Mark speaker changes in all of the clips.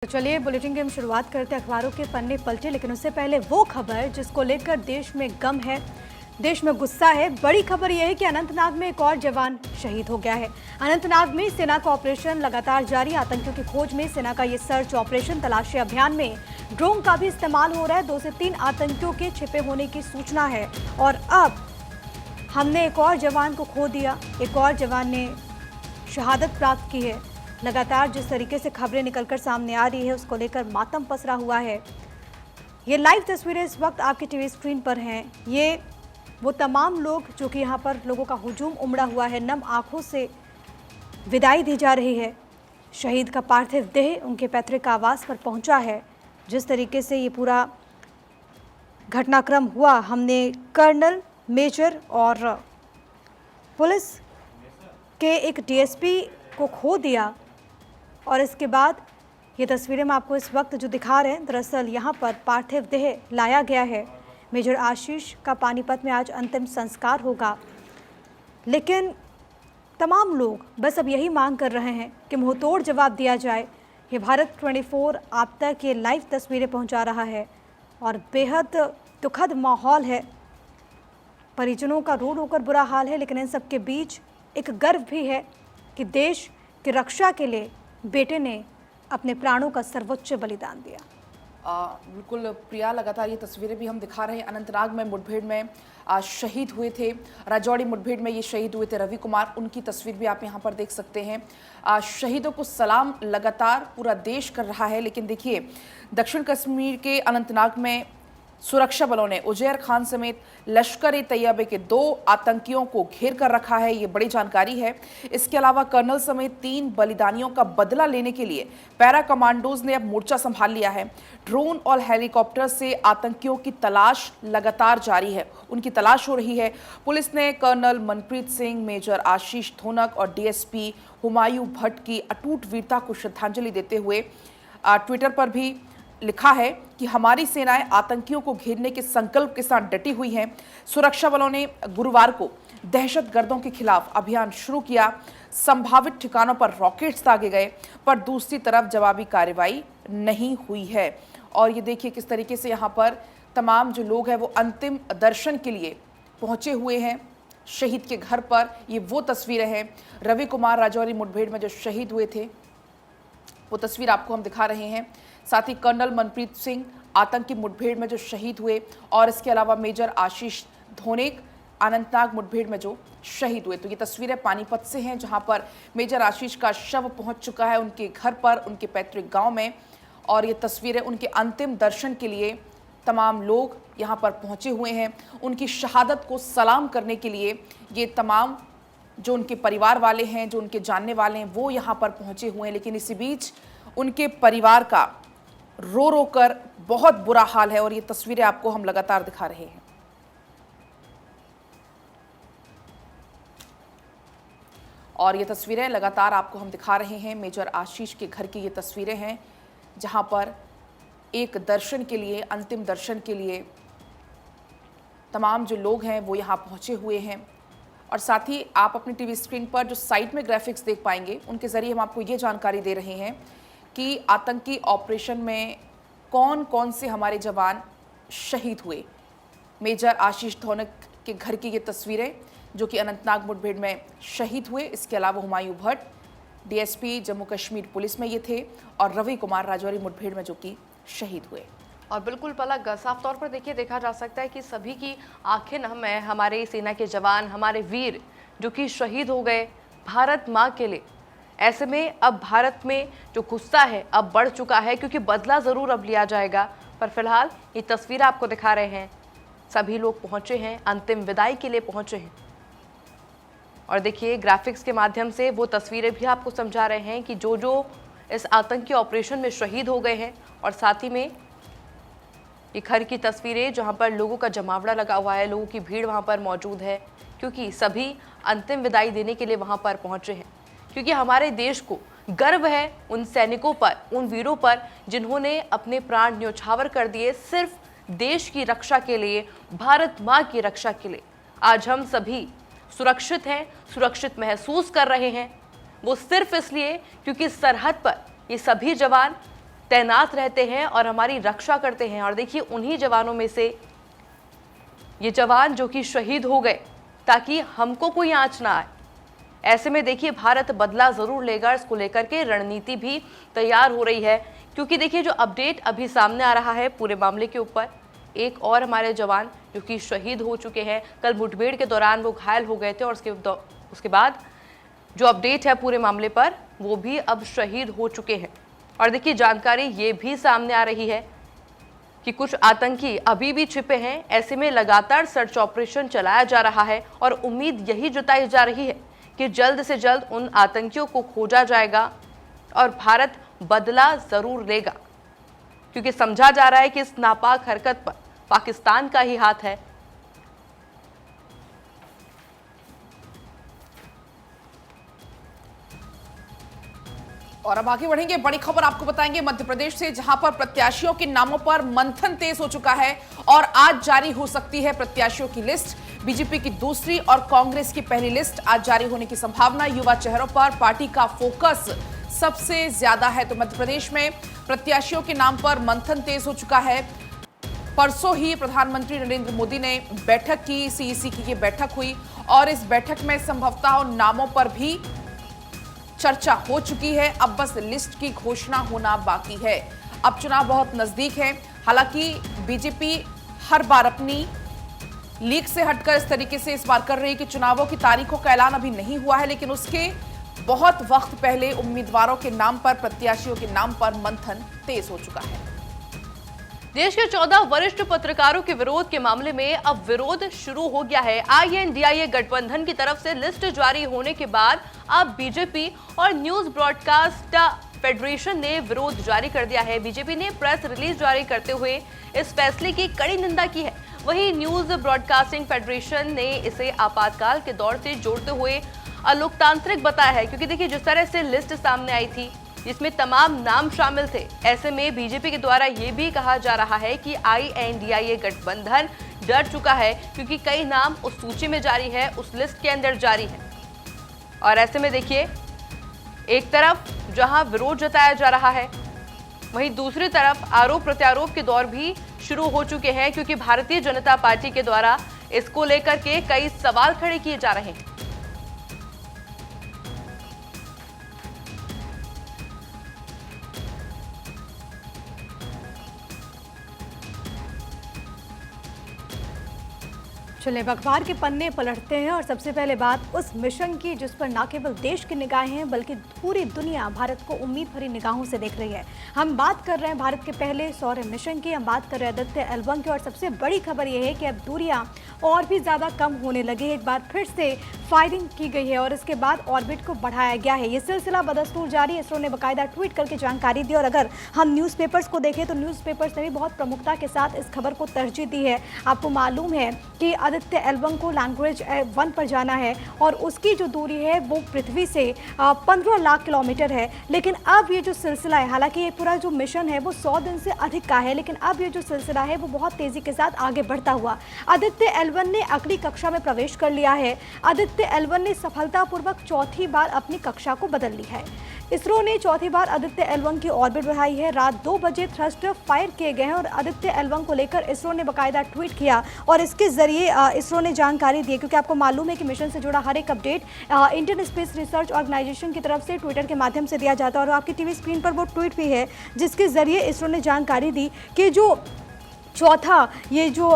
Speaker 1: तो चलिए बुलेटिन की हम शुरुआत करते हैं। अखबारों के पन्ने पलटे, लेकिन उससे पहले वो खबर जिसको लेकर देश में गम है, देश में गुस्सा है। बड़ी खबर यह है कि अनंतनाग में एक और जवान शहीद हो गया है। अनंतनाग में सेना का ऑपरेशन लगातार जारी। आतंकियों की खोज में सेना का ये सर्च ऑपरेशन, तलाशी अभियान में ड्रोन का भी इस्तेमाल हो रहा है। 2 से 3 आतंकियों के छिपे होने की सूचना है और अब हमने एक और जवान को खो दिया। एक और जवान ने शहादत प्राप्त की है। लगातार जिस तरीके से खबरें निकलकर सामने आ रही है, उसको लेकर मातम पसरा हुआ है। ये लाइव तस्वीरें इस वक्त आपकी टीवी स्क्रीन पर हैं। ये वो तमाम लोग जो कि यहाँ पर लोगों का हुजूम उमड़ा हुआ है, नम आंखों से विदाई दी जा रही है। शहीद का पार्थिव देह उनके पैतृक आवास पर पहुँचा है। जिस तरीके से ये पूरा घटनाक्रम हुआ, हमने कर्नल, मेजर और पुलिस के एक डीएसपी को खो दिया। और इसके बाद ये तस्वीरें हम आपको इस वक्त जो दिखा रहे हैं, दरअसल यहाँ पर पार्थिव देह लाया गया है। मेजर आशीष का पानीपत में आज अंतिम संस्कार होगा, लेकिन तमाम लोग बस अब यही मांग कर रहे हैं कि मुंहतोड़ जवाब दिया जाए। ये भारत 24 आप तक ये लाइव तस्वीरें पहुँचा रहा है और बेहद दुखद माहौल है। परिजनों का रो रो कर बुरा हाल है, लेकिन इन सब के बीच एक गर्व भी है कि देश की रक्षा के लिए बेटे ने अपने प्राणों का सर्वोच्च बलिदान दिया।
Speaker 2: बिल्कुल प्रिया, लगातार ये तस्वीरें भी हम दिखा रहे हैं। अनंतनाग में मुठभेड़ में शहीद हुए थे, राजौरी मुठभेड़ में ये शहीद हुए थे रवि कुमार, उनकी तस्वीर भी आप यहाँ पर देख सकते हैं। शहीदों को सलाम लगातार पूरा देश कर रहा है। लेकिन देखिए, दक्षिण कश्मीर के अनंतनाग में सुरक्षा बलों ने उजैर खान समेत लश्कर-ए-तैयबा के 2 आतंकियों को घेर कर रखा है। ये बड़ी जानकारी है। इसके अलावा कर्नल समेत 3 बलिदानियों का बदला लेने के लिए पैरा कमांडोज ने अब मोर्चा संभाल लिया है। ड्रोन और हेलीकॉप्टर से आतंकियों की तलाश लगातार जारी है, उनकी तलाश हो रही है। पुलिस ने कर्नल मनप्रीत सिंह, मेजर आशीष धोनक और डीएसपी हुमायूं भट्ट की अटूट वीरता को श्रद्धांजलि देते हुए ट्विटर पर भी लिखा है कि हमारी सेनाएं आतंकियों को घेरने के संकल्प के साथ डटी हुई हैं। सुरक्षा बलों ने गुरुवार को दहशतगर्दों के खिलाफ अभियान शुरू किया। संभावित ठिकानों पर रॉकेट्स दागे गए, पर दूसरी तरफ जवाबी कार्रवाई नहीं हुई है। और ये देखिए किस तरीके से यहाँ पर तमाम जो लोग हैं वो अंतिम दर्शन के लिए पहुंचे हुए हैं शहीद के घर पर। ये वो तस्वीरें हैं रवि कुमार राजौरी मुठभेड़ में जो शहीद हुए थे, वो तस्वीर आपको हम दिखा रहे हैं। साथ ही कर्नल मनप्रीत सिंह आतंकी मुठभेड़ में जो शहीद हुए, और इसके अलावा मेजर आशीष धोनेक अनंतनाग मुठभेड़ में जो शहीद हुए। तो ये तस्वीरें पानीपत से हैं, जहां पर मेजर आशीष का शव पहुंच चुका है उनके घर पर, उनके पैतृक गांव में। और ये तस्वीरें उनके अंतिम दर्शन के लिए तमाम लोग यहाँ पर पहुंचे हुए हैं। उनकी शहादत को सलाम करने के लिए ये तमाम जो उनके परिवार वाले हैं, जो उनके जानने वाले हैं, वो यहाँ पर पहुंचे हुए हैं। लेकिन इसी बीच उनके परिवार का रो रो कर बहुत बुरा हाल है, और ये तस्वीरें आपको हम लगातार दिखा रहे हैं। और ये तस्वीरें लगातार आपको हम दिखा रहे हैं मेजर आशीष के घर की ये तस्वीरें हैं, जहां पर एक दर्शन के लिए, अंतिम दर्शन के लिए तमाम जो लोग हैं वो यहाँ पहुंचे हुए हैं। और साथ ही आप अपनी टीवी स्क्रीन पर जो साइड में ग्राफिक्स देख पाएंगे, उनके जरिए हम आपको ये जानकारी दे रहे हैं कि आतंकी ऑपरेशन में कौन कौन से हमारे जवान शहीद हुए। मेजर आशीष धोनक के घर की ये तस्वीरें जो कि अनंतनाग मुठभेड़ में शहीद हुए। इसके अलावा हुमायूं भट्ट डीएसपी जम्मू कश्मीर पुलिस में ये थे, और रवि कुमार राजौरी मुठभेड़ में जो कि शहीद हुए।
Speaker 3: और बिल्कुल पलक, साफ तौर पर देखिए देखा जा सकता है कि सभी की आंखें नम है। हमारे सेना के जवान, हमारे वीर जो कि शहीद हो गए भारत माँ के लिए। ऐसे में अब भारत में जो गुस्सा है अब बढ़ चुका है, क्योंकि बदला ज़रूर अब लिया जाएगा। पर फिलहाल ये तस्वीर आपको दिखा रहे हैं, सभी लोग पहुँचे हैं, अंतिम विदाई के लिए पहुँचे हैं। और देखिए ग्राफिक्स के माध्यम से वो तस्वीरें भी आपको समझा रहे हैं कि जो जो इस आतंकी ऑपरेशन में शहीद हो गए हैं। और साथ ही में ये घर की तस्वीरें जहाँ पर लोगों का जमावड़ा लगा हुआ है, लोगों की भीड़ वहाँ पर मौजूद है, क्योंकि सभी अंतिम विदाई देने के लिए वहाँ पर पहुँचे हैं। क्योंकि हमारे देश को गर्व है उन सैनिकों पर, उन वीरों पर जिन्होंने अपने प्राण न्योछावर कर दिए सिर्फ देश की रक्षा के लिए, भारत माँ की रक्षा के लिए। आज हम सभी सुरक्षित हैं, सुरक्षित महसूस कर रहे हैं, वो सिर्फ इसलिए क्योंकि सरहद पर ये सभी जवान तैनात रहते हैं और हमारी रक्षा करते हैं। और देखिए उन्हीं जवानों में से ये जवान जो कि शहीद हो गए ताकि हमको कोई आंच ना आए। ऐसे में देखिए भारत बदला जरूर लेगा, इसको लेकर के रणनीति भी तैयार हो रही है। क्योंकि देखिए जो अपडेट अभी सामने आ रहा है पूरे मामले के ऊपर, एक और हमारे जवान जो कि शहीद हो चुके हैं, कल मुठभेड़ के दौरान वो घायल हो गए थे और उसके बाद जो अपडेट है पूरे मामले पर वो भी अब शहीद हो चुके हैं। और देखिए जानकारी ये भी सामने आ रही है कि कुछ आतंकी अभी भी छिपे हैं। ऐसे में लगातार सर्च ऑपरेशन चलाया जा रहा है और उम्मीद यही जताई जा रही है कि जल्द से जल्द उन आतंकियों को खोजा जाएगा और भारत बदला जरूर लेगा। क्योंकि समझा जा रहा है कि इस नापाक हरकत पर पाकिस्तान का ही हाथ है।
Speaker 2: और अब आगे बढ़ेंगे, बड़ी खबर आपको बताएंगे मध्य प्रदेश से, जहां पर प्रत्याशियों के नामों पर मंथन तेज हो चुका है और आज जारी हो सकती है प्रत्याशियों की लिस्ट। बीजेपी की दूसरी और कांग्रेस की पहली लिस्ट आज जारी होने की संभावना। युवा चेहरों पर पार्टी का फोकस सबसे ज्यादा है। तो मध्य प्रदेश में प्रत्याशियों के नाम पर मंथन तेज हो चुका है। परसों ही प्रधानमंत्री नरेंद्र मोदी ने बैठक की, सीईसी की ये बैठक हुई और इस बैठक में संभवतः उन नामों पर भी चर्चा हो चुकी है। अब बस लिस्ट की घोषणा होना बाकी है। अब चुनाव बहुत नजदीक है। हालांकि बीजेपी हर बार अपनी लीक से हटकर इस तरीके से इस बार कर रही है कि चुनावों की तारीखों का ऐलान अभी नहीं हुआ है, लेकिन उसके बहुत वक्त पहले उम्मीदवारों के नाम पर, प्रत्याशियों के नाम पर मंथन तेज हो चुका है।
Speaker 3: देश के 14 वरिष्ठ पत्रकारों के विरोध के मामले में अब विरोध शुरू हो गया है। INDIA गठबंधन की तरफ से लिस्ट जारी होने के बाद अब बीजेपी और न्यूज ब्रॉडकास्ट फेडरेशन ने विरोध जारी कर दिया है। बीजेपी ने प्रेस रिलीज जारी करते हुए इस फैसले की कड़ी निंदा की है। वहीं न्यूज ब्रॉडकास्टिंग फेडरेशन ने इसे आपातकाल के दौर से जोड़ते हुए अलोकतांत्रिक बताया है। क्योंकि देखिए जिस तरह से लिस्ट सामने आई थी जिसमें तमाम नाम शामिल थे, ऐसे में बीजेपी के द्वारा ये भी कहा जा रहा है कि INDIA गठबंधन डर चुका है क्योंकि कई नाम उस सूची में जारी है, उस लिस्ट के अंदर जारी है। और ऐसे में देखिए एक तरफ जहां विरोध जताया जा रहा है, वहीं दूसरी तरफ आरोप प्रत्यारोप के दौर भी शुरू हो चुके हैं क्योंकि भारतीय जनता पार्टी के द्वारा इसको लेकर के कई सवाल खड़े किए जा रहे हैं।
Speaker 1: चलिए अखबार के पन्ने पलटते हैं और सबसे पहले बात उस मिशन की जिस पर न केवल देश की निगाहें हैं बल्कि पूरी दुनिया भारत को उम्मीद भरी निगाहों से देख रही है। हम बात कर रहे हैं भारत के पहले सौर मिशन की, हम बात कर रहे हैं आदित्य L1 की। और सबसे बड़ी खबर यह है कि अब दूरियां और भी ज़्यादा कम होने लगी है। एक बार फिर से फायरिंग की गई है और इसके बाद ऑर्बिट को बढ़ाया गया है। ये सिलसिला बदस्तूर जारी। इसरो ने बाकायदा ट्वीट करके जानकारी दी और अगर हम न्यूज़पेपर्स को देखें तो न्यूज़पेपर्स ने भी बहुत प्रमुखता के साथ इस खबर को तरजीह दी है। आपको मालूम है कि आदित्य L1 को लैंग्वेज 1 पर जाना है और उसकी जो दूरी है वो पृथ्वी से 15 लाख किलोमीटर है। लेकिन अब ये जो सिलसिला है, हालांकि ये पूरा जो मिशन है वो 100 दिन से अधिक का है, लेकिन अब ये जो सिलसिला है वो बहुत तेजी के साथ आगे बढ़ता हुआ आदित्य L1 ने अगली कक्षा में प्रवेश कर लिया है। आदित्य L1 ने सफलतापूर्वक चौथी बार अपनी कक्षा को बदल ली है। इसरो ने चौथी बार आदित्य L1 की ऑर्बिट बढ़ाई है। रात 2 बजे थ्रस्ट फायर किए गए हैं और आदित्य L1 को लेकर इसरो ने बाकायदा ट्वीट किया और इसके जरिए इसरो ने जानकारी दी, क्योंकि आपको मालूम है कि मिशन से जुड़ा हर एक update Indian space research organisation की तरफ से ट्विटर के माध्यम से दिया जाता है। और आपकी टीवी स्क्रीन पर वो ट्वीट भी है जिसके जरिए इसरो ने जानकारी दी कि जो चौथा ये जो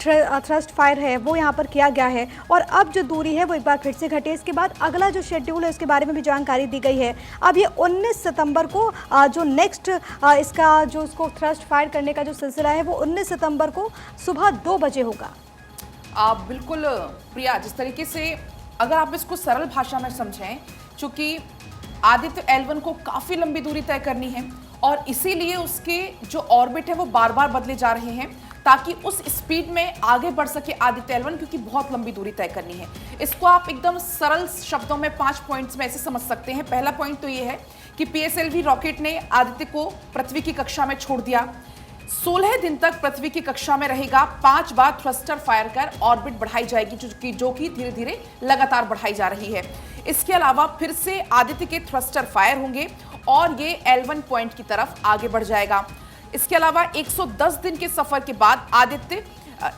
Speaker 1: थ्रस्ट फायर है वो यहाँ पर किया गया है और अब जो दूरी है वो एक बार फिर से घटे। इसके बाद अगला जो शेड्यूल है उसके बारे में भी जानकारी दी गई है। अब ये 19 सितंबर को जो नेक्स्ट इसका जो उसको थ्रस्ट फायर करने का जो सिलसिला है वो 19 सितंबर को सुबह 2 बजे होगा।
Speaker 2: बिल्कुल प्रिया, जिस तरीके से अगर आप इसको सरल भाषा में समझें, चूंकि आदित्य L1 को काफ़ी लंबी दूरी तय करनी है और इसीलिए उसके जो ऑर्बिट है वो बार बार बदले जा रहे हैं ताकि उस स्पीड में आगे बढ़ सके आदित्य L1, क्योंकि बहुत लंबी दूरी तय करनी है। इसको आप एकदम सरल शब्दों में 5 पॉइंट्स में ऐसे समझ सकते हैं। पहला पॉइंट तो ये है कि PSLV रॉकेट ने आदित्य को पृथ्वी की कक्षा में छोड़ दिया। 16 दिन तक पृथ्वी की कक्षा में रहेगा। 5 बार थ्रस्टर फायर कर ऑर्बिट बढ़ाई जाएगी, जो कि धीरे धीरे लगातार बढ़ाई जा रही है। इसके अलावा फिर से आदित्य के थ्रस्टर फायर होंगे और ये L1 पॉइंट की तरफ आगे बढ़ जाएगा। इसके अलावा 110 दिन के सफर के बाद आदित्य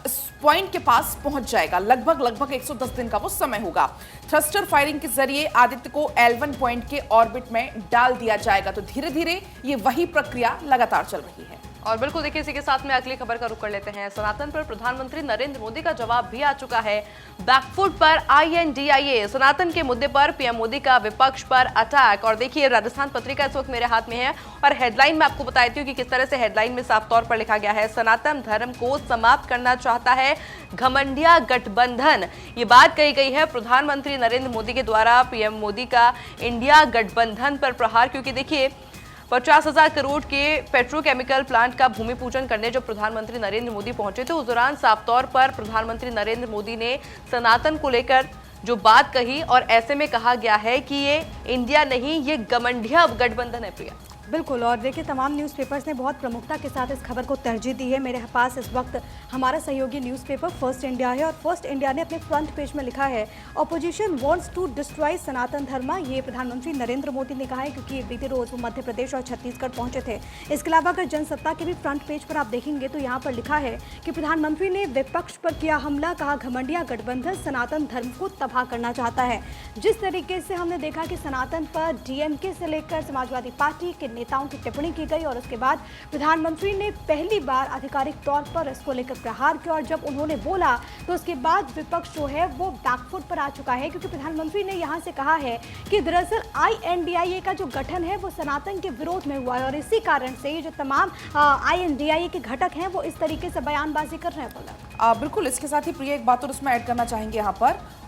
Speaker 2: इस पॉइंट के पास पहुंच जाएगा। लगभग 110 दिन का वो समय होगा। थ्रस्टर फायरिंग के जरिए आदित्य को L1 पॉइंट के ऑर्बिट में डाल दिया जाएगा। तो धीरे धीरे ये वही प्रक्रिया लगातार चल रही है।
Speaker 3: और बिल्कुल देखिए, इसी के साथ में अगली खबर का रुख कर लेते हैं। सनातन पर प्रधानमंत्री नरेंद्र मोदी का जवाब भी आ चुका है। बैकफुट पर INDIA, सनातन के मुद्दे पर पीएम मोदी का विपक्ष पर अटैक। और देखिए, राजस्थान पत्रिका इस वक्त मेरे हाथ में है और हेडलाइन में आपको बताती हूँ कि किस तरह से हेडलाइन में साफ तौर पर लिखा गया है। सनातन धर्म को समाप्त करना चाहता है घमंडिया गठबंधन। ये बात कही गई है प्रधानमंत्री नरेंद्र मोदी के द्वारा पीएम मोदी का इंडिया गठबंधन पर प्रहार, क्योंकि देखिए 50,000 करोड़ के पेट्रोकेमिकल प्लांट का भूमि पूजन करने जो प्रधानमंत्री नरेंद्र मोदी पहुंचे थे, उस दौरान साफ तौर पर प्रधानमंत्री नरेंद्र मोदी ने सनातन को लेकर जो बात कही और ऐसे में कहा गया है कि ये इंडिया नहीं, ये घमंडिया गठबंधन है। प्रिया,
Speaker 1: बिल्कुल। और देखिए, तमाम न्यूज़पेपर्स ने बहुत प्रमुखता के साथ इस खबर को तरजीह दी है। मेरे पास इस वक्त हमारा सहयोगी न्यूज़पेपर फर्स्ट इंडिया है और फर्स्ट इंडिया ने अपने फ्रंट पेज में लिखा है, ऑपोजिशन वांट्स टू डिस्ट्रॉय सनातन धर्म। ये प्रधानमंत्री नरेंद्र मोदी ने कहा है, क्योंकि बीते रोज वो मध्य प्रदेश और छत्तीसगढ़ पहुंचे थे। इसके अलावा अगर जनसत्ता के भी फ्रंट पेज पर आप देखेंगे तो यहाँ पर लिखा है कि प्रधानमंत्री ने विपक्ष पर किया हमला, कहा घमंडिया गठबंधन सनातन धर्म को तबाह करना चाहता है। जिस तरीके से हमने देखा कि सनातन पर DMK से लेकर समाजवादी पार्टी के नेताओं की टिप्पणी की गई और उसके बाद प्रधानमंत्री ने पहली बार आधिकारिक तौर पर इसको लेकर प्रहार किया। और जब उन्होंने बोला तो उसके बाद विपक्ष जो है वो बैकफुट पर आ चुका है, क्योंकि प्रधानमंत्री ने यहां से कहा है कि दरअसल INDIA का जो गठन है वो सनातन के विरोध में हुआ है और इसी कारण से ये जो तमाम INDIA के घटक हैं वो इस तरीके से बयानबाजी कर रहे हैं।
Speaker 2: बिल्कुल। इसके साथ ही प्रिय एक बात और उसमें ऐड करना चाहेंगे।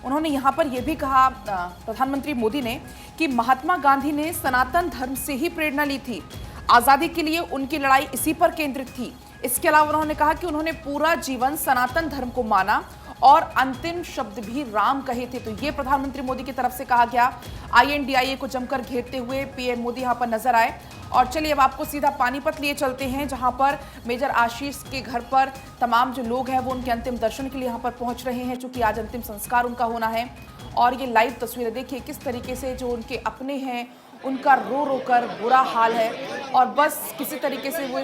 Speaker 2: उन्होंने यहाँ पर यह भी कहा प्रधानमंत्री मोदी ने कि महात्मा गांधी ने सनातन धर्म से ही प्रेरणा ली थी, आजादी के लिए उनकी लड़ाई इसी पर केंद्रित थी। इसके अलावा उन्होंने कहा कि उन्होंने पूरा जीवन सनातन धर्म को माना और अंतिम शब्द भी राम कहे थे। तो ये प्रधानमंत्री मोदी की तरफ से कहा गया। INDIA को जमकर घेरते हुए पीएम मोदी यहाँ पर नजर आए। और चलिए अब आपको सीधा पानीपत लिए चलते हैं, जहां पर मेजर आशीष के घर पर तमाम जो लोग हैं वो उनके अंतिम दर्शन के लिए यहाँ पर पहुंच रहे हैं, चूंकि आज अंतिम संस्कार उनका होना है। और ये लाइव तस्वीरें देखिए किस तरीके से जो उनके अपने हैं उनका रो रो कर बुरा हाल है और बस किसी तरीके से वो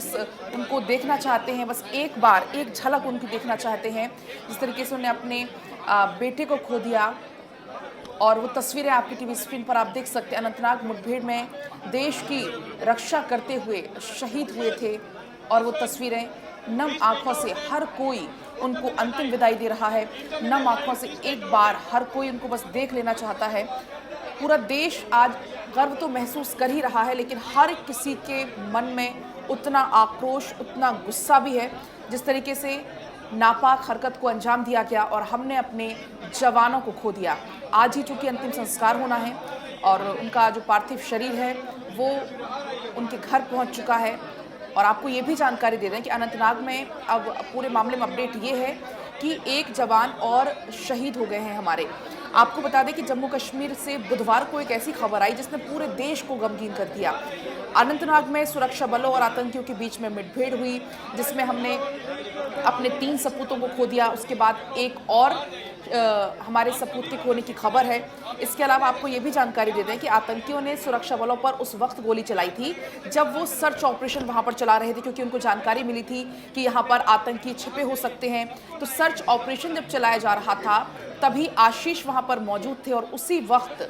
Speaker 2: उनको देखना चाहते हैं, बस एक बार एक झलक उनकी देखना चाहते हैं। जिस तरीके से उन्हें अपने बेटे को खो दिया और वो तस्वीरें आपकी टीवी स्क्रीन पर आप देख सकते हैं। अनंतनाग मुठभेड़ में देश की रक्षा करते हुए शहीद हुए थे और वो तस्वीरें नम आंखों से हर कोई उनको अंतिम विदाई दे रहा है। नम आंखों से एक बार हर कोई उनको बस देख लेना चाहता है। पूरा देश आज गर्व तो महसूस कर ही रहा है, लेकिन हर किसी के मन में उतना आक्रोश, उतना गुस्सा भी है। जिस तरीके से नापाक हरकत को अंजाम दिया गया और हमने अपने जवानों को खो दिया। आज ही चूंकि अंतिम संस्कार होना है और उनका जो पार्थिव शरीर है वो उनके घर पहुंच चुका है। और आपको ये भी जानकारी दे दें कि अनंतनाग में अब पूरे मामले में अपडेट ये है कि एक जवान और शहीद हो गए हैं हमारे। आपको बता दें कि जम्मू कश्मीर से बुधवार को एक ऐसी खबर आई जिसने पूरे देश को गमगीन कर दिया। अनंतनाग में सुरक्षा बलों और आतंकियों के बीच में मुठभेड़ हुई, जिसमें हमने अपने 3 सपूतों को खो दिया। उसके बाद एक और हमारे सपूत के खोने की खबर है। इसके अलावा आपको ये भी जानकारी दे दें कि आतंकियों ने सुरक्षा बलों पर उस वक्त गोली चलाई थी जब वो सर्च ऑपरेशन वहां पर चला रहे थे, क्योंकि उनको जानकारी मिली थी कि यहाँ पर आतंकी छिपे हो सकते हैं। तो सर्च ऑपरेशन जब चलाया जा रहा था तभी आशीष वहां पर मौजूद थे और उसी वक्त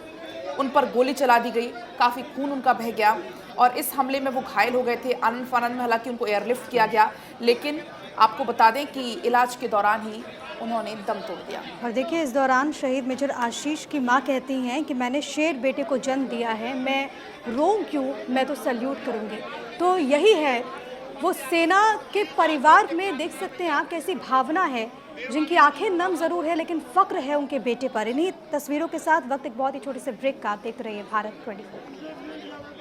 Speaker 2: उन पर गोली चला दी गई। काफ़ी खून उनका बह गया और इस हमले में वो घायल हो गए थे। आनंद फानंद में हालांकि उनको एयरलिफ्ट किया गया, लेकिन आपको बता दें कि इलाज के दौरान ही उन्होंने दम तोड़ दिया।
Speaker 1: और देखिए, इस दौरान शहीद मेजर आशीष की मां कहती हैं कि मैंने शेर बेटे को जन्म दिया है, मैं रोऊं क्यों, मैं तो सल्यूट करूंगी। तो यही है वो सेना के परिवार में, देख सकते हैं आप कैसी भावना है, जिनकी आंखें नम जरूर है लेकिन फक्र है उनके बेटे पर। इन्हीं तस्वीरों के साथ वक्त एक बहुत ही छोटे से ब्रेक का आप देखते रहिए भारत 24।